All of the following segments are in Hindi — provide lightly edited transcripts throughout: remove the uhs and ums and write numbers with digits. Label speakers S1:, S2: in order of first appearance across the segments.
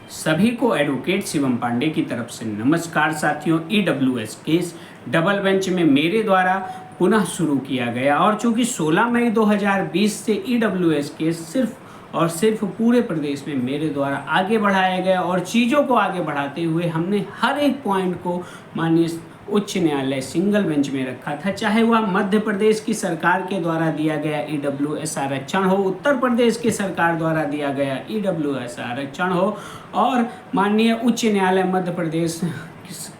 S1: सभी को एडवोकेट शिवम पांडे की तरफ से नमस्कार साथियों। ईडब्ल्यूएस केस डबल बेंच में मेरे द्वारा पुनः शुरू किया गया और चूंकि 16 मई 2020 से ईडब्ल्यूएस केस सिर्फ और सिर्फ पूरे प्रदेश में मेरे द्वारा आगे बढ़ाया गया और चीज़ों को आगे बढ़ाते हुए हमने हर एक पॉइंट को माननीय उच्च न्यायालय सिंगल बेंच में रखा था, चाहे वह मध्य प्रदेश की सरकार के द्वारा दिया गया ईडब्ल्यूएस आरक्षण हो, उत्तर प्रदेश की सरकार द्वारा दिया गया ईडब्ल्यूएस आरक्षण हो और माननीय उच्च न्यायालय मध्य प्रदेश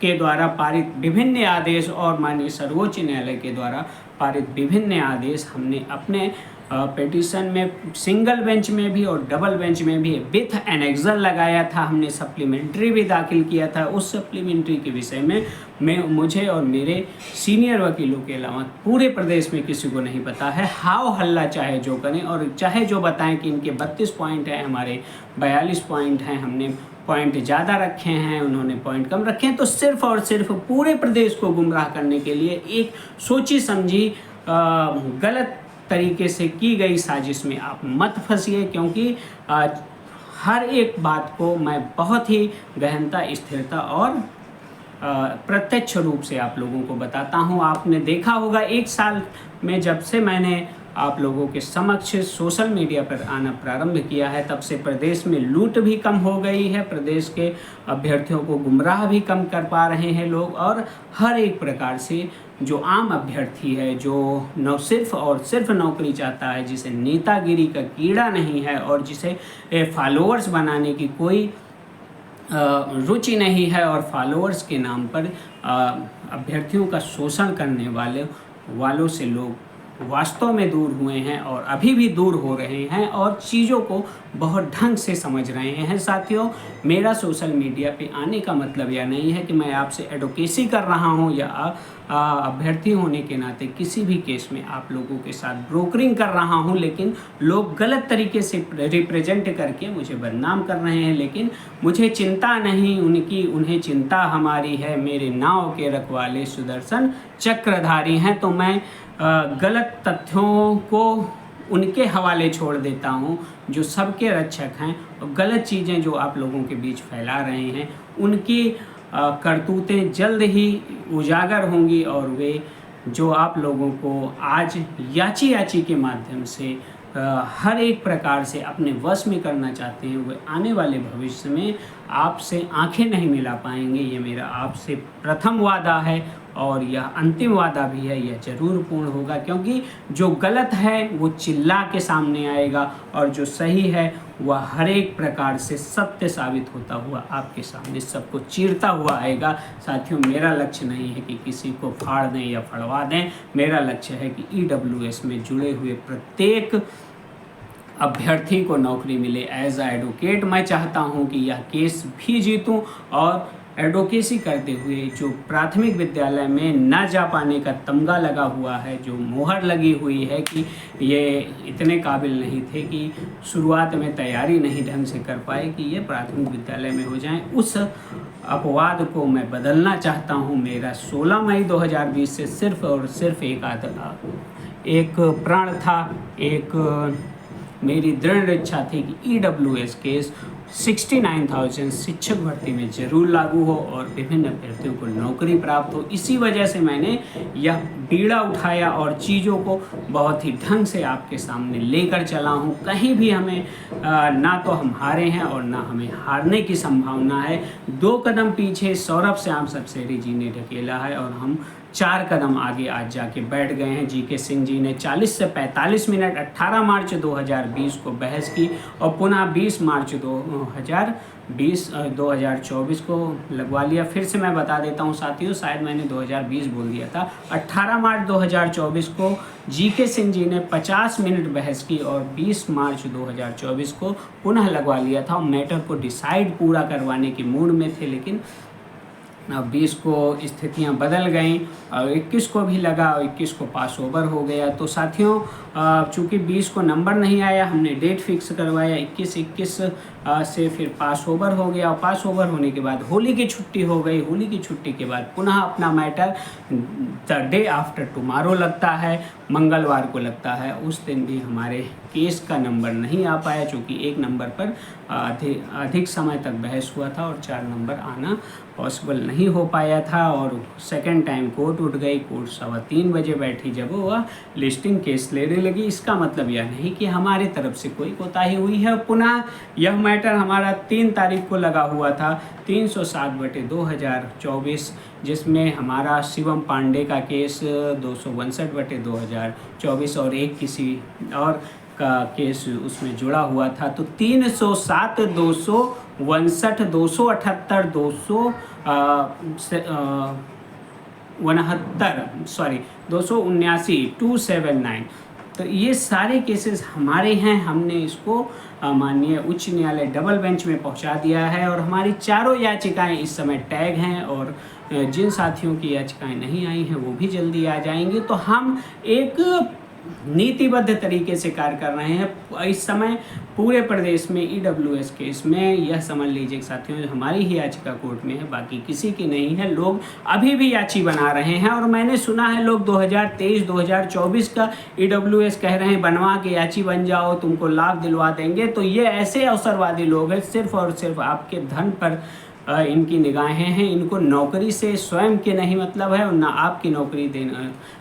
S1: के द्वारा पारित विभिन्न आदेश और माननीय सर्वोच्च न्यायालय के द्वारा पारित विभिन्न आदेश हमने अपने पिटीशन में सिंगल बेंच में भी और डबल बेंच में भी विथ एनेक्सर लगाया था। हमने सप्लीमेंट्री भी दाखिल किया था। उस सप्लीमेंट्री के विषय में मुझे और मेरे सीनियर वकीलों के अलावा पूरे प्रदेश में किसी को नहीं पता है। हाव हल्ला चाहे जो करें और चाहे जो बताएं कि इनके 32 पॉइंट हैं, हमारे 42 पॉइंट हैं, हमने पॉइंट ज़्यादा रखे हैं, उन्होंने पॉइंट कम रखे हैं, तो सिर्फ और सिर्फ पूरे प्रदेश को गुमराह करने के लिए एक सोची समझी गलत तरीके से की गई साजिश में आप मत फंसिए, क्योंकि हर एक बात को मैं बहुत ही गहनता, स्थिरता और प्रत्यक्ष रूप से आप लोगों को बताता हूं। आपने देखा होगा 1 साल में जब से मैंने आप लोगों के समक्ष सोशल मीडिया पर आना प्रारंभ किया है, तब से प्रदेश में लूट भी कम हो गई है, प्रदेश के अभ्यर्थियों को गुमराह भी कम कर पा रहे हैं लोग और हर एक प्रकार से जो आम अभ्यर्थी है, जो सिर्फ और सिर्फ नौकरी चाहता है, जिसे नेतागिरी का कीड़ा नहीं है और जिसे फॉलोअर्स बनाने की कोई रुचि नहीं है और फॉलोअर्स के नाम पर अभ्यर्थियों का शोषण करने वालों से लोग वास्तव में दूर हुए हैं और अभी भी दूर हो रहे हैं और चीज़ों को बहुत ढंग से समझ रहे हैं। साथियों, मेरा सोशल मीडिया पे आने का मतलब यह नहीं है कि मैं आपसे एडवोकेसी कर रहा हूं या अभ्यर्थी होने के नाते किसी भी केस में आप लोगों के साथ ब्रोकरिंग कर रहा हूं, लेकिन लोग गलत तरीके से रिप्रेजेंट करके मुझे बदनाम कर रहे हैं। लेकिन मुझे चिंता नहीं उनकी, उन्हें चिंता हमारी है। मेरे नाव के रखवाले सुदर्शन चक्रधारी हैं, तो मैं गलत तथ्यों को उनके हवाले छोड़ देता हूं जो सबके रक्षक हैं और गलत चीज़ें जो आप लोगों के बीच फैला रहे हैं उनकी करतूतें जल्द ही उजागर होंगी और वे जो आप लोगों को आज याची के माध्यम से हर एक प्रकार से अपने वश में करना चाहते हैं, वे आने वाले भविष्य में आपसे आंखें नहीं मिला पाएंगे। ये मेरा आपसे प्रथम वादा है और यह अंतिम वादा भी है। यह जरूर पूर्ण होगा, क्योंकि जो गलत है वो चिल्ला के सामने आएगा और जो सही है वह हर एक प्रकार से सत्य साबित होता हुआ आपके सामने सबको चीरता हुआ आएगा। साथियों, मेरा लक्ष्य नहीं है कि किसी को फाड़ दें या फड़वा दें। मेरा लक्ष्य है कि ईडब्ल्यूएस में जुड़े हुए प्रत्येक अभ्यर्थी को नौकरी मिले एज आ एडवोकेट। मैं चाहता हूं कि यह केस भी जीतूं और एडवोकेसी करते हुए जो प्राथमिक विद्यालय में न जा पाने का तमगा लगा हुआ है, जो मोहर लगी हुई है कि ये इतने काबिल नहीं थे, कि शुरुआत में तैयारी नहीं ढंग से कर पाए कि ये प्राथमिक विद्यालय में हो जाएं, उस अपवाद को मैं बदलना चाहता हूं। मेरा 16 मई 2020 से सिर्फ और सिर्फ एक प्रण था, एक मेरी दृढ़ इच्छा थी कि ईडब्ल्यूएस केस 69,000 शिक्षक भर्ती में जरूर लागू हो और विभिन्न अभ्यर्थियों को नौकरी प्राप्त हो। इसी वजह से मैंने यह बीड़ा उठाया और चीज़ों को बहुत ही ढंग से आपके सामने लेकर चला हूँ। कहीं भी हमें ना तो हम हारे हैं और ना हमें हारने की संभावना है। 2 कदम पीछे सौरभ श्याम सबसेरी जी ने ढकेला है और हम 4 कदम आगे आज जाके बैठ गए हैं। जीके सिंह जी ने 40 से 45 मिनट 18 मार्च 2020 को बहस की और पुनः 20 मार्च 2024 को लगवा लिया। फिर से मैं बता देता हूं साथियों, शायद मैंने 2020 बोल दिया था। 18 मार्च 2024 को जीके सिंह जी ने 50 मिनट बहस की और 20 मार्च 2024 को पुनः लगवा लिया था। मैटर को डिसाइड पूरा करवाने की मूड में थे, लेकिन 20 को स्थितियां बदल गईं और 21 को भी लगा और 21 को पास ओवर हो गया। तो साथियों, चूँकि 20 को नंबर नहीं आया, हमने डेट फिक्स करवाया 21 से फिर पास ओवर हो गया, और पास ओवर होने के बाद होली की छुट्टी हो गई। होली की छुट्टी के बाद पुनः अपना matter the day after tomorrow लगता है, मंगलवार को लगता है। उस दिन भी हमारे केस का नंबर नहीं आ पाया, चूँकि एक नंबर पर अधिक समय तक बहस हुआ था और 4 नंबर आना पॉसिबल नहीं हो पाया था। और सेकंड टाइम कोर्ट उठ गई। कोर्ट 3:15 बजे बैठी जब वह लिस्टिंग केस लेने लगी। इसका मतलब यह नहीं कि हमारे तरफ से कोई कोताही हुई है। पुनः यह मैटर हमारा 3 तारीख को लगा हुआ था 307/2024, जिसमें हमारा शिवम पांडे का केस 262/2024 और एक किसी और का केस उसमें जुड़ा हुआ था। तो 307, 259, 278, 279, 279, तो ये सारे केसेस हमारे हैं। हमने इसको माननीय उच्च न्यायालय डबल बेंच में पहुंचा दिया है और हमारी चारों याचिकाएं इस समय टैग हैं, और जिन साथियों की याचिकाएं नहीं आई हैं वो भी जल्दी आ जाएंगी। तो हम एक नीतिबद्ध तरीके से कार्य कर रहे हैं इस समय पूरे प्रदेश में। EWS केस में यह समझ लीजिए साथियों, हमारी ही याचिका कोर्ट में है, बाकी किसी की नहीं है। लोग अभी भी याची बना रहे हैं, और मैंने सुना है लोग 2023 2024 का EWS कह रहे हैं बनवा के याची बन जाओ, तुमको लाभ दिलवा देंगे। तो ये ऐसे अवसरवादी लोग हैं, सिर्फ और सिर्फ आपके धन पर इनकी निगाहें हैं। इनको नौकरी से स्वयं के नहीं मतलब है, और ना आपकी नौकरी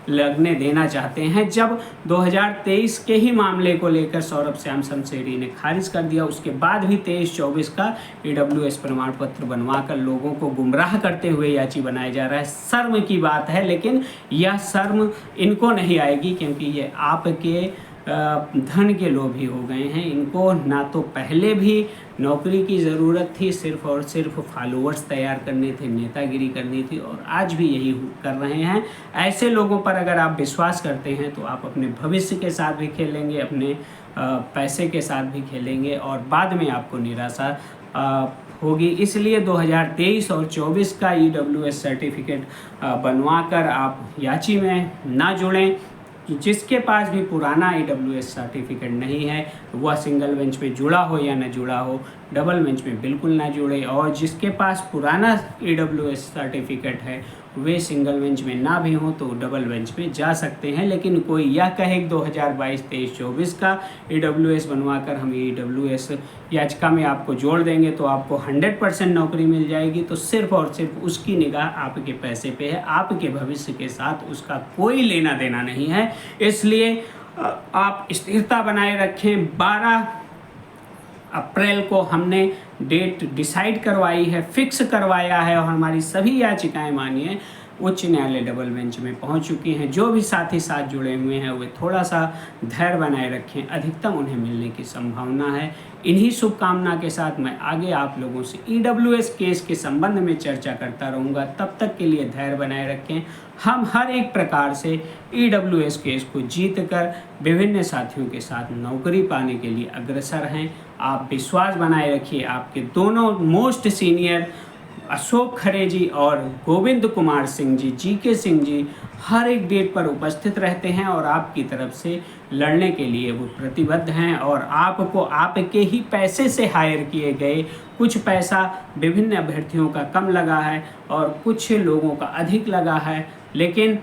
S1: लगने देना चाहते हैं। जब 2023 के ही मामले को लेकर सौरभ श्याम शमशेरी ने खारिज कर दिया, उसके बाद भी 23-24 का EWS प्रमाण पत्र बनवा कर लोगों को गुमराह करते हुए याची बनाया जा रहा है। शर्म की बात है, लेकिन यह शर्म इनको नहीं आएगी, क्योंकि ये आपके धन के लोभी हो गए हैं। इनको ना तो पहले भी नौकरी की ज़रूरत थी, सिर्फ और सिर्फ फॉलोअर्स तैयार करने थे, नेतागिरी करनी थी, और आज भी यही कर रहे हैं। ऐसे लोगों पर अगर आप विश्वास करते हैं तो आप अपने भविष्य के साथ भी खेलेंगे, अपने पैसे के साथ भी खेलेंगे, और बाद में आपको निराशा होगी। इसलिए 2023 और 24 का EWS सर्टिफिकेट बनवा कर आप याची में ना जुड़ें। जिसके पास भी पुराना EWS सर्टिफिकेट नहीं है वह सिंगल बेंच में जुड़ा हो या न जुड़ा हो, डबल बेंच में बिल्कुल ना जुड़े, और जिसके पास पुराना EWS सर्टिफिकेट है वे सिंगल बेंच में ना भी हो तो डबल बेंच पे जा सकते हैं। लेकिन कोई यह कहे कि 2022-23-24 का EWS बनवा कर हम EWS याचिका में आपको जोड़ देंगे तो आपको 100% नौकरी मिल जाएगी, तो सिर्फ और सिर्फ उसकी निगाह आपके पैसे पे है, आपके भविष्य के साथ उसका कोई लेना देना नहीं है। इसलिए आप स्थिरता बनाए रखें। 12 अप्रैल को हमने डेट डिसाइड करवाई है, फिक्स करवाया है, और हमारी सभी याचिकाएं मानिए उच्च न्यायालय डबल बेंच में पहुंच चुकी हैं। जो भी साथी साथ जुड़े हुए हैं वे थोड़ा सा धैर्य बनाए रखें, अधिकतम उन्हें मिलने की संभावना है। इन्हीं शुभकामना के साथ मैं आगे आप लोगों से EWS केस के संबंध में चर्चा करता रहूँगा। तब तक के लिए धैर्य बनाए रखें। हम हर एक प्रकार से EWS केस को जीत कर विभिन्न साथियों के साथ नौकरी पाने के लिए अग्रसर हैं। आप विश्वास बनाए रखिए। आपके दोनों मोस्ट सीनियर अशोक खरे जी और गोविंद कुमार सिंह जी, GK सिंह जी हर एक डेट पर उपस्थित रहते हैं और आपकी तरफ से लड़ने के लिए वो प्रतिबद्ध हैं। और आपको आपके ही पैसे से हायर किए गए, कुछ पैसा विभिन्न अभ्यर्थियों का कम लगा है और कुछ लोगों का अधिक लगा है, लेकिन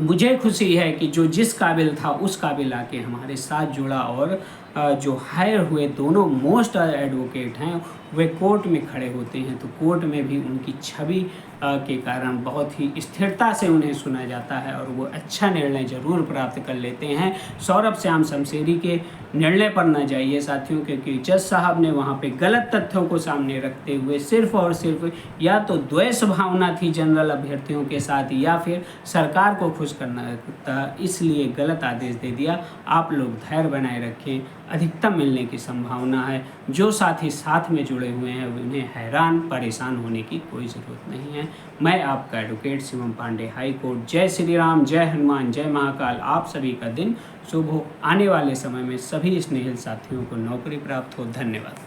S1: मुझे खुशी है कि जो जिस काबिल था उस काबिल आके हमारे साथ जुड़ा, और जो हायर हुए दोनों मोस्ट एडवोकेट हैं वे कोर्ट में खड़े होते हैं, तो कोर्ट में भी उनकी छवि के कारण बहुत ही स्थिरता से उन्हें सुना जाता है और वो अच्छा निर्णय जरूर प्राप्त कर लेते हैं। सौरभ श्याम शमशेरी के निर्णय पर न जाइए साथियों, क्योंकि जज साहब ने वहाँ पे गलत तथ्यों को सामने रखते हुए सिर्फ और सिर्फ या तो द्वेष भावना थी जनरल अभ्यर्थियों के साथ या फिर सरकार को खुश करना था, इसलिए गलत आदेश दे दिया। आप लोग धैर्य बनाए रखें, अधिकतम मिलने की संभावना है। जो साथी साथ में जुड़े हुए हैं उन्हें हैरान परेशान होने की कोई ज़रूरत नहीं है। मैं आपका advocate Shivam Pandey, high court. जय श्री राम, जय हनुमान, जय महाकाल। आप सभी का दिन शुभ हो। आने वाले समय में सभी स्नेहिल साथियों को नौकरी प्राप्त हो। धन्यवाद।